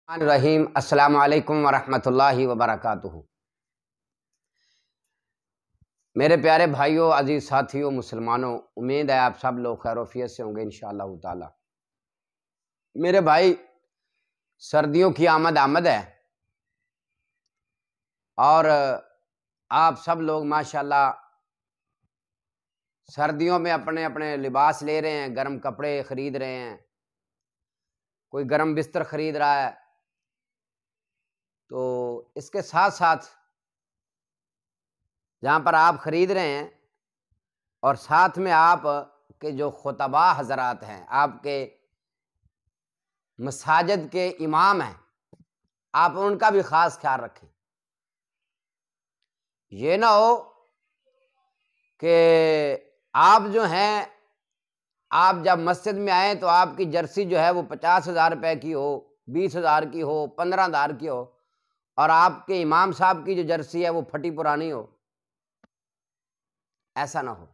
रहीम अस्सलामु अलैकुम वरहमतुल्लाहि वबरकातुहू। मेरे प्यारे भाइयों, अजीज़ साथियों, मुसलमानों, उम्मीद है आप सब लोग खैरोफियत से होंगे इंशाअल्लाह ताला। मेरे भाई, सर्दियों की आमद है और आप सब लोग माशाल्लाह सर्दियों में अपने अपने लिबास ले रहे हैं, गर्म कपड़े ख़रीद रहे हैं, कोई गर्म बिस्तर ख़रीद रहा है। तो इसके साथ साथ जहाँ पर आप ख़रीद रहे हैं और साथ में आप के जो खुतबा हज़रात हैं, आपके मसाजिद के इमाम हैं, आप उनका भी ख़ास ख्याल रखें। ये ना हो कि आप जो हैं, आप जब मस्जिद में आए तो आपकी जर्सी जो है वो 50,000 रुपये की हो, 20,000 की हो, 15,000 की हो और आपके इमाम साहब की जो जर्सी है वो फटी पुरानी हो। ऐसा ना हो।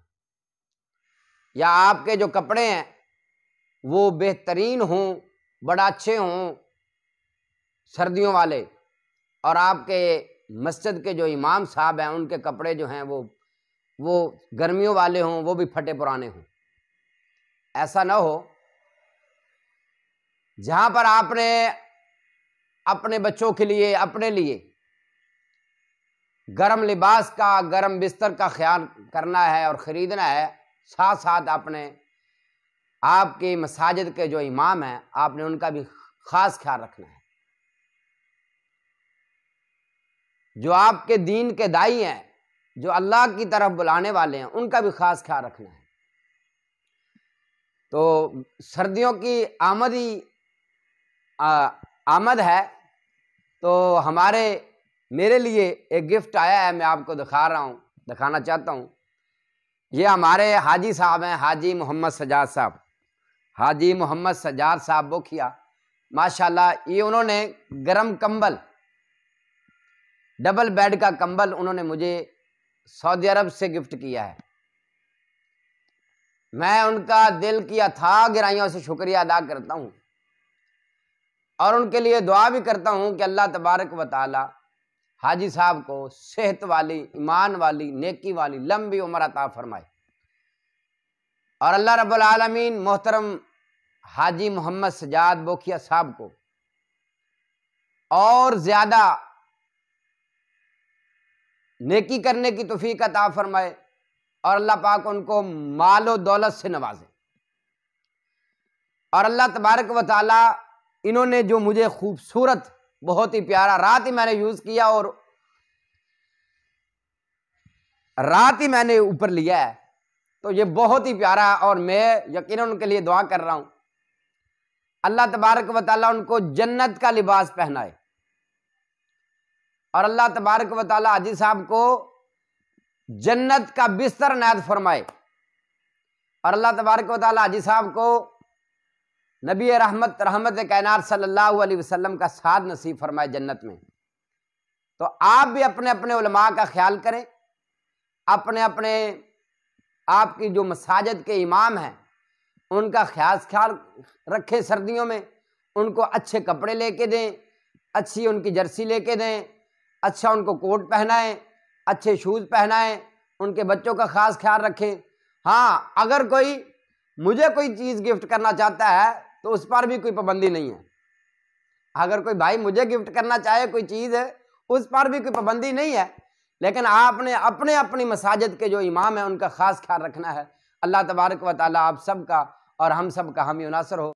या आपके जो कपड़े हैं वो बेहतरीन हों, बड़ा अच्छे हों, सर्दियों वाले, और आपके मस्जिद के जो इमाम साहब हैं उनके कपड़े जो हैं वो गर्मियों वाले हों, वो भी फटे पुराने हों। ऐसा ना हो। जहाँ पर आपने अपने बच्चों के लिए, अपने लिए गर्म लिबास का, गर्म बिस्तर का ख्याल करना है और ख़रीदना है, साथ साथ आपने आपके मसाजिद के जो इमाम हैं आपने उनका भी ख़ास ख्याल रखना है। जो आपके दीन के दाई हैं, जो अल्लाह की तरफ बुलाने वाले हैं, उनका भी ख़ास ख्याल रखना है। तो सर्दियों की आमद है, तो मेरे लिए एक गिफ्ट आया है, मैं आपको दिखाना चाहता हूँ। ये हमारे हाजी साहब हैं, हाजी मोहम्मद सजाद साहब, हाजी मोहम्मद सजाद साहब बोखिया। माशाल्लाह, ये उन्होंने गरम कंबल, डबल बेड का कंबल उन्होंने मुझे सऊदी अरब से गिफ्ट किया है। मैं उनका दिल की अथाह गहराइयों से शुक्रिया अदा करता हूँ और उनके लिए दुआ भी करता हूँ कि अल्लाह तबारक व तआला हाजी साहब को सेहत वाली, ईमान वाली, नेकी वाली लंबी उम्र अता फरमाए और अल्लाह रब्बुल आलमीन मोहतरम हाजी मोहम्मद सजाद बोखिया साहब को और ज़्यादा नेकी करने की तौफीक अता फरमाए और अल्लाह पाक उनको मालो दौलत से नवाजे। और अल्लाह तबारक व तआला इन्होंने जो मुझे खूबसूरत, बहुत ही प्यारा, रात ही मैंने यूज़ किया और रात ही मैंने ऊपर लिया है, तो ये बहुत ही प्यारा, और मैं यकीनन उनके लिए दुआ कर रहा हूँ अल्लाह तबारक व तआला उनको जन्नत का लिबास पहनाए और अल्लाह तबारक व तआला हाजी साहब को जन्नत का बिस्तर नायत फरमाए और अल्लाह तबारक व तआला हाजी साहब को नबी रहमत कायनात सल्लल्लाहु अलैहि वसल्लम का साथ नसीब फरमाए जन्नत में। तो आप भी अपने अपने उलमा का ख्याल करें, अपने अपने आपकी जो मसाजिद के इमाम हैं उनका ख्याल रखें। सर्दियों में उनको अच्छे कपड़े लेके दें, अच्छी उनकी जर्सी लेके दें, अच्छा उनको कोट पहनाएं, अच्छे शूज़ पहनाएं, उनके बच्चों का ख़ास ख्याल रखें। हाँ, अगर मुझे कोई चीज़ गिफ्ट करना चाहता है तो उस पर भी कोई पाबंदी नहीं है। अगर कोई भाई मुझे गिफ्ट करना चाहे कोई चीज़ है, उस पर भी कोई पाबंदी नहीं है, लेकिन आपने अपने अपनी मसाजिद के जो इमाम हैं उनका ख़ास ख्याल रखना है। अल्लाह तबारक व तआला आप सब का और हम सब का हामी नासर हो।